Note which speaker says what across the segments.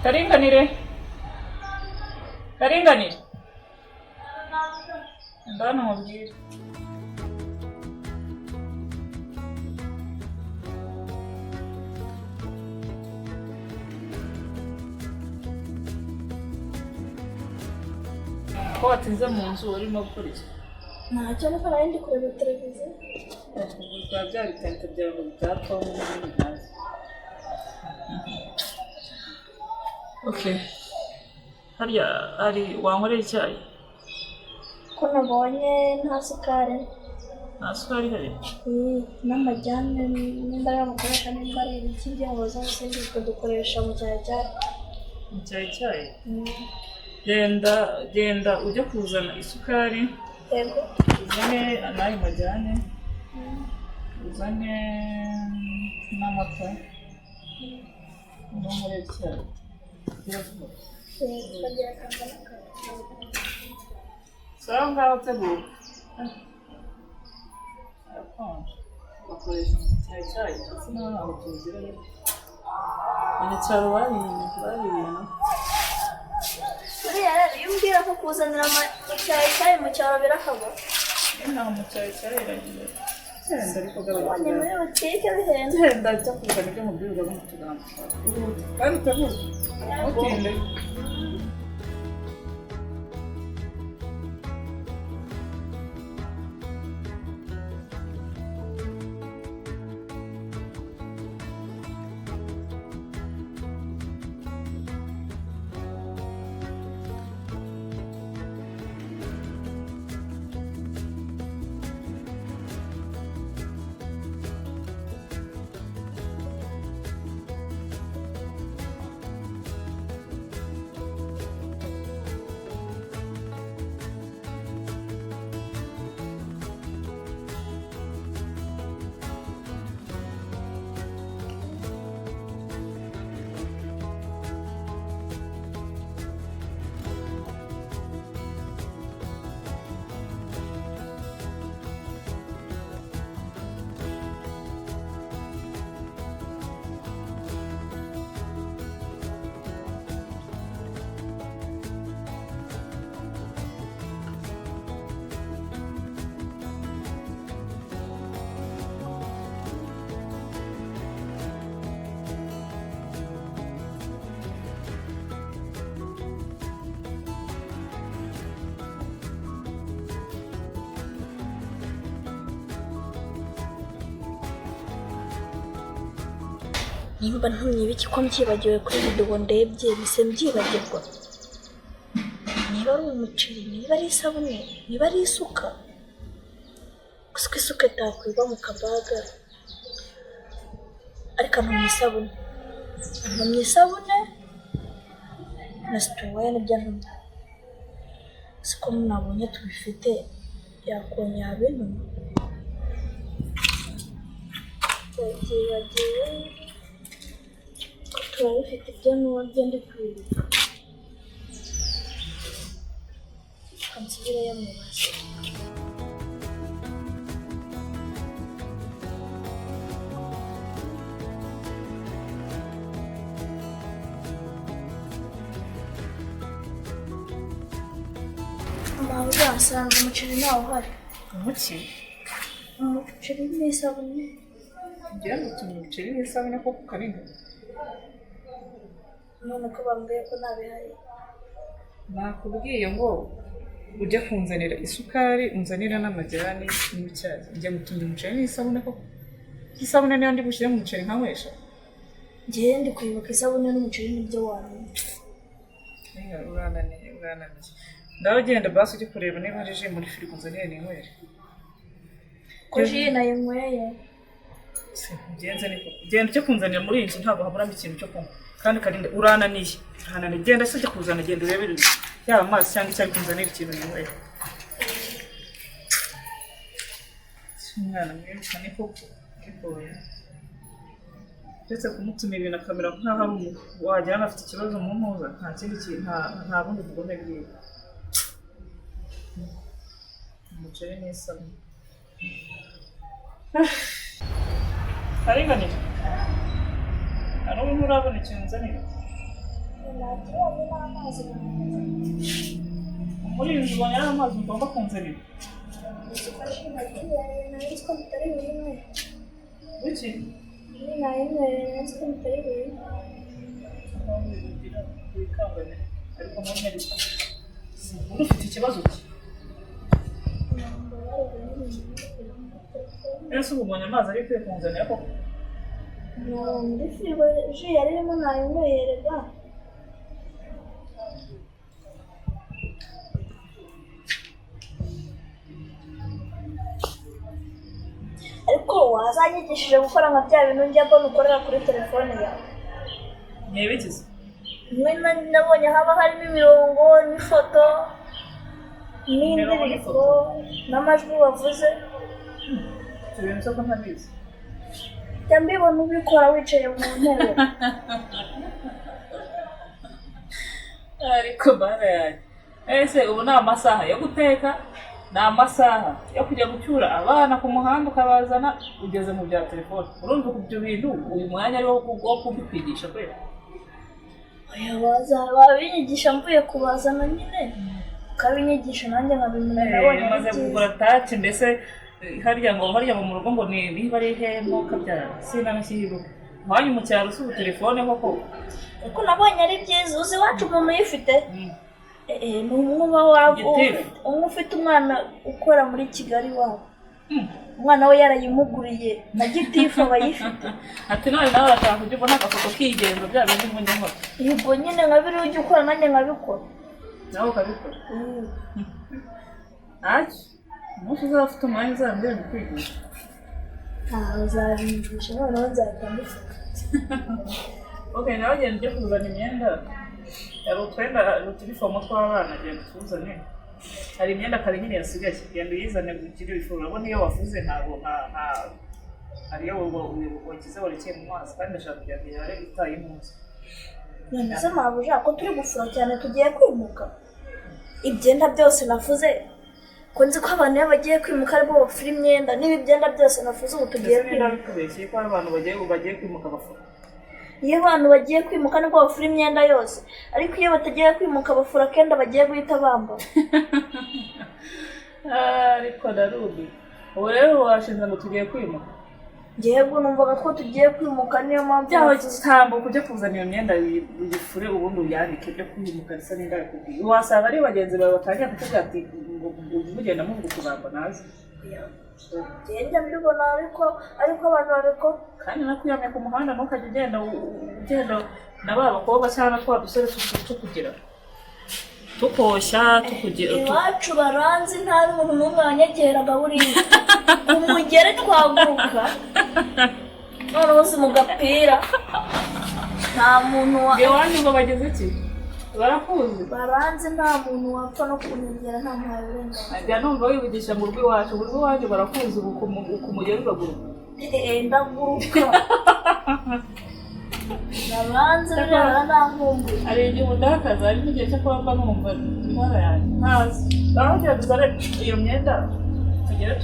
Speaker 1: Karinganire. Karinganire. Ndana mubwire. Ko watinze mu nzu urimo gukora iki?
Speaker 2: Ntacyo ariko nari ndi kureba televiziyo.
Speaker 1: Ubwo bya bitente byawe bya Tom n'ibindi ntazi. Okay. Hariya ari wankorera icyayi?
Speaker 2: Ko nabonye nta sukari.
Speaker 1: Nta sukari hari?
Speaker 2: N'amajyane nimba ari amakoresha nimba ari ikindi ngo zose dukoresha mu cyayi cyayi.
Speaker 1: Mu cyayi cyayi? Genda ujye kuzana isukari.
Speaker 2: Yego.
Speaker 1: Uzane n'ayo majyane. Uzane n'amata. N'umuriro icyayi. Sawa ngaho tegura. Bakoresha icyayi ndetse n'aho tuziranye. Abanyacyaro baribintu.
Speaker 2: Buriya rero iyo umbwira ko kuzanira icyayi mu cyaro birakagwa.
Speaker 1: Ntaho mu cyayi iragiye. Genda ariko garuka.
Speaker 2: Wajya muri butike bihenze.
Speaker 1: Genda ajya kuzana ibyo mu bwiruka no mu tuganda. Kandi utegura. Utinde.
Speaker 2: Nimba ntumye ibiki ko mbyibagiwe kuri video ndebye bise mbyibagirwa. Niba ari umuceri, niba ari isabune, niba ari isuka. Gusa isuka itakwirwa mu kabaga. Ariko mu isabune. Mu isabune na situwaye n'ibyo ntumye. Siko nabonye tubifite yakonya bintu. Byibagiwe turabifite ibyo n'uburyo ndi kwibuka. Kansubirayo mu base. Amahoro asanga umuceri ntawo uhari.
Speaker 1: Umuki?
Speaker 2: Umuceri n'isabune.
Speaker 1: Ngira ngo utumye umuceri n'isabune koko Karinga.
Speaker 2: None ko bambwiye ko ntabihari.
Speaker 1: Nakubwiye ngo ujya kunzanira isukari unzanira n'amajyane n'icyayi. Njya gutumye umuceri n'isabune koko. Isabune niyo ndi bushyire mu muceri nkanywesha.
Speaker 2: Ngiye ndi kwibuka isabune n'umuceri n'ibyo wamenye.
Speaker 1: Urananiye. Ndaho genda basi ujye kureba niba hari ji muri firigo unzanire n'inywere.
Speaker 2: Ko ji nayinyweye.
Speaker 1: Genda ujye kunzanira muri iyi nzu ntabwo haburamo ikintu cyo kunywa. Kandi Karinda urananiye. Genda se ujya kuzana genda urebere yaba amazi cyangwa icyo ari kunzanira ikintu n'inywere. Umwana mwiza ni koko kigoye. Ndetse kumutumira ibintu akamera nk'aho ari wagira ngo afite ikibazo mu mpuza nta kindi kintu nta bundi bugome bwiwe. Umuceri n'isabune. Karinganire. Hari ubu urabona ikintu nzanira?
Speaker 2: nakiranye n'amazi
Speaker 1: muri ibi ubonye ari amazi ugomba kunzanira
Speaker 2: ufashe nakiranye nayo ko mutari bimwe
Speaker 1: biki
Speaker 2: nayo ko mutari bimwe
Speaker 1: wikangane ariko munyereka ufite ikibazo ki ese ubu ubonye amazi ari kwiye kunzanira koko
Speaker 2: muri firigo ji yaririmo nayinyweyerega ariko wazanyigishije gukora nka bya bintu njya mbona ukorera kuri telefone yawe
Speaker 1: ntibikize
Speaker 2: rimwe nabonye haba harimo imirongo n'ifoto n'indirimbo n'amajwi wavuze
Speaker 1: ibintu byo ko ntabizi
Speaker 2: njya mbibona ubikora wicaye mu ntebe
Speaker 1: ariko bana yanjye ese ubu ni amasaha yo guteka ni amasaha yo kujya gucyura abana ku muhanda ukabazana ugeze mu bya telefone urumva ku ibyo bintu uyu mwanya ari wo kubikwigisha kwera
Speaker 2: wabinyigisha mvuye kubazana nyine ukabinyigisha nanjye nkabimenya nabonye
Speaker 1: maze kugura taci mbese harya ngo mu rugo ngo niba ari ihemo kabyara sinanashyihiruka iwanyu mu cyaro usuba telefone koko
Speaker 2: ariko nabonye ari byiza uzi iwacu umuntu uyifite ni umwuba umwe ufite umwana ukora muri Kigali wabo umwana we yarayimuguriye na gitifu aba ayifite
Speaker 1: ati none nawe urashaka kujya ubona agafoto k'igenzo bya bindi mbonye nkora
Speaker 2: yego nyine nka biriya ujya ukora nanjye nkabikora
Speaker 1: nawe ukabikora ntacyo umunsi uzaba ufite umwanya uzambwira kwigisha
Speaker 2: ntaho uzabigisha noneho nzahita mbifata
Speaker 1: okay nawe ugenda ujya kuzana imyenda hari utwenda uturifomo tw'abana genda tuzane hari imyenda kare nyine yasigaye genda uyizane ukiri wifura urabona iyo wafuze ntabwo hariyo wagize warekeye mu mazi kandi ndashaka kugira ngo yare itaye impunzi
Speaker 2: none se mabuja ko turi gufura cyane tugiye kwimuka ibyenda byose nafuze ko nzi ko abantu iyo bagiye kwimuka aribo bafura imyenda n'ibi byenda byose nafuze ubu tugiye kwimuka
Speaker 1: ko abantu bagiye kwimuka bafura
Speaker 2: iyo abantu bagiye kwimuka nibwo bafura imyenda yose ariko iyo batagiye kwimuka bafura akenda bagiye guhita bambara
Speaker 1: ariko ndarubi ubu rero washinze ngo tugiye kwimuka
Speaker 2: yego numvaga ko tugiye kwimuka niyo mpamvu
Speaker 1: byaho gitambuka ujya kuzana iyo myenda uyifure ubundi uyanike byo kwimuka bisa n'inda yakubwiye wasanga ari bagenzi bawe batangiye kukubwira ati ngo mugenda muvuga ukubamba nazi
Speaker 2: ngenda mbibona ariko abantu bariko
Speaker 1: kandi nakuyamye ku muhanda ntukajya ugenda na ba bakobwa cyangwa twa dusore tukugira tukoshya tukugira
Speaker 2: iwacu baranzi nta n'umuntu n'umwe wanyegeraga buriya umugere twaguruka none uzi mu gapira nta muntu
Speaker 1: iwanyu ngo bageze iki barakuzi
Speaker 2: baranzi nta muntu wapfa no kunyegera nta mpaye uburenganzira
Speaker 1: ajya numva wivugisha mu rugo iwacu barakuzi ukumugera ugaguruka
Speaker 2: ndaguruka nabanze rero ntankumbuye
Speaker 1: hari igihe udakaza hari n'igihe cyo kuba mba numva intara yanjye ntazi aho ugira dusare iyo myenda tugere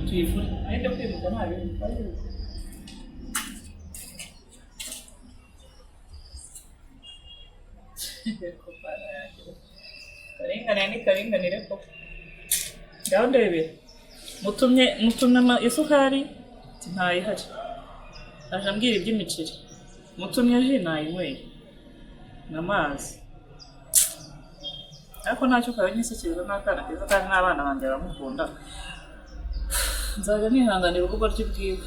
Speaker 1: tuyifure ariko kwimuka nta bintu karinganire ni karinganire koko ngaho ndebera mutumye isukari ntayihari aje ambwira iby'imiceri mutumye ji nayinyweye n'amazi ariko ntacyo kabanyisukiriza n'akana keza kandi n'abana banjye baramukunda nzajya nihanganira urugo rw'ibwiwe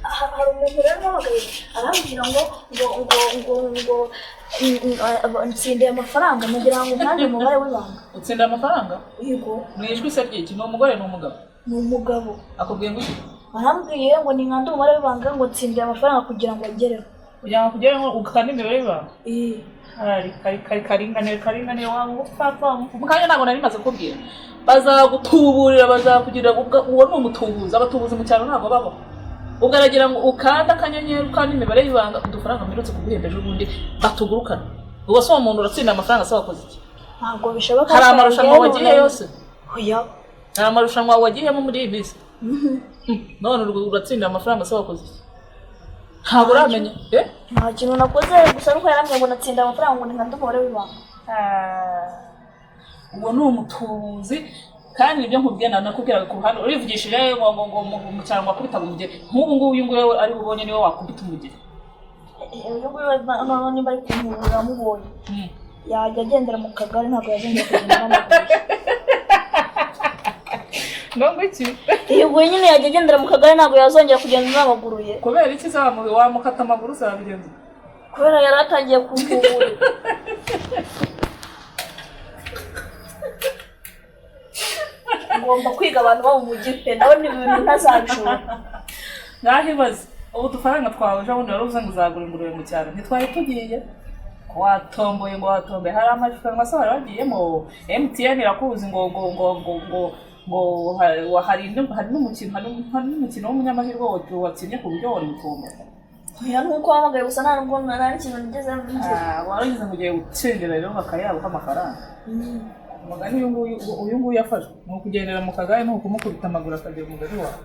Speaker 2: hari umuntu rero uhamagaye arambwira ngo ntsindiye amafaranga mugira ngo umwanya umubare w'ibanga
Speaker 1: utsindiye amafaranga
Speaker 2: yego
Speaker 1: mu ijwi se ry'iki ni umugore ni umugabo
Speaker 2: ni umugabo
Speaker 1: akubwiye ngo iki
Speaker 2: arambwiye ngo ni nkande umubare w'ibanga ngo ntsindiye amafaranga kugira ngo agereho
Speaker 1: kugira ngo kugereho ukanda imibare y'ibanga hari karinganire wawe upfapfa mu kanya ntabwo nari maze kubwira bazagutuburira bazakugira uwo ni umutubuzi abatubuzi mu cyaro ntabwo babaho ubwo aragira ngo ukanda akanyenyeri ukanda imibare y'ibanga udufaranga mperutse kuguhemba ejo bundi batugurukana ubwo se uwo muntu uratsinda amafaranga se wakoze iki
Speaker 2: ntabwo bishoboka.
Speaker 1: Hari amarushanwa wagiye yose?
Speaker 2: Oya.
Speaker 1: Hari amarushanwa wagiyemo muri iyi minsi? None uratsinda amafaranga se wakoze iki? Ntabwo uramenya?
Speaker 2: Nta kintu nakoze gusa nuko yarambwiye ngo natsinda amafaranga ngo nka ndumore w'ibanga.
Speaker 1: Uwo ni umutuzi kandi nibyo nkubwiye nakubwiraga ku ruhande urivugishije ngo mu cyaro wakubitaga umugeri. Nk'ubu ngubu uyu nguyu ari bubonye niwe wakubita umugeri.
Speaker 2: Uyu nguyu none nimba ari kumubura mubonye. Yajya agendera mu kagari ntabwo yazongera kugenda n'amaguru.
Speaker 1: Nongo iki?
Speaker 2: Ubwo nyine yajya agendera mu kagari ntabwo yazongera kugenda n'amaguru ye.
Speaker 1: Kubera iki wamukata amaguru zabigenza?
Speaker 2: Kubera yari atangiye kumvura. Ngomba kwiga abantu bo mu mujyi pe nawe ni ibintu ntazabishobora.
Speaker 1: Ngahibaze ubu dufaranga twawe ejo bundi wari uvuze ngo uzagura ingurube mu cyaro ntitwari tugiye watomboye ngo watombe hari amafaranga se wari wagiyemo MTN irakuzi ngo hari n'umukino w'umunyamahirwe wakinnye ku buryo wari gutomboka.
Speaker 2: Oya nuko wamagaye gusa nta nubwo nari ikintu nigeze ngira.
Speaker 1: Waragize ngo ugiye gutsindira rero bakayabuha amafaranga. Umugani uyu nguyu yafashwe ni ukugendera mu kagari ni ukumukubita amaguru akagera umugari wawe.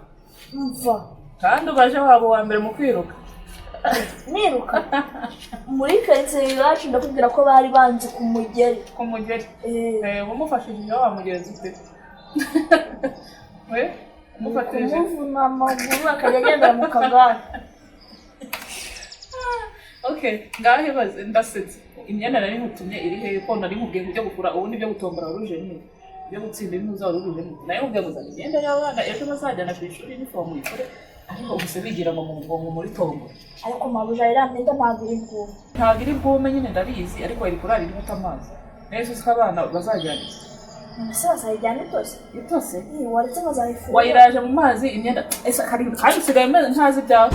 Speaker 2: Mva
Speaker 1: Kandi ubaje wabo wa mbere mu kwiruka.
Speaker 2: Niruka muri karitsiye iwacu ndakubwira ko bari banzi ku mugeri.
Speaker 1: Ku mugeri? Umufashije wa mugenzi ute? Umufatije?
Speaker 2: Umuvuna amaguru akajya agendera mu kagari.
Speaker 1: Ngaho ibaze ndasetse imyenda nari nkutumye iri hehe ko nari nkubwiye kujya gukura ubu nibyo gutombora ruje ni byo gutsinda ibintu uzaba ruje ni nayo nkubwiye ngo zana imyenda y'abana ejo bazajyana ku ishuri uniform yikore ariko ubuse bigira ngo muri tombo.
Speaker 2: Ariko mabuja ira myenda ntabwo iri
Speaker 1: bwume nyine ndabizi ariko iri kurara iri guta amazi neza uzi ko abana bazajyana
Speaker 2: Mbese bazayijyana itose?
Speaker 1: Itose?
Speaker 2: Waretse bazayifunga.
Speaker 1: Wayiraje mu mazi imyenda kandi usigaye ntazi ibyawe.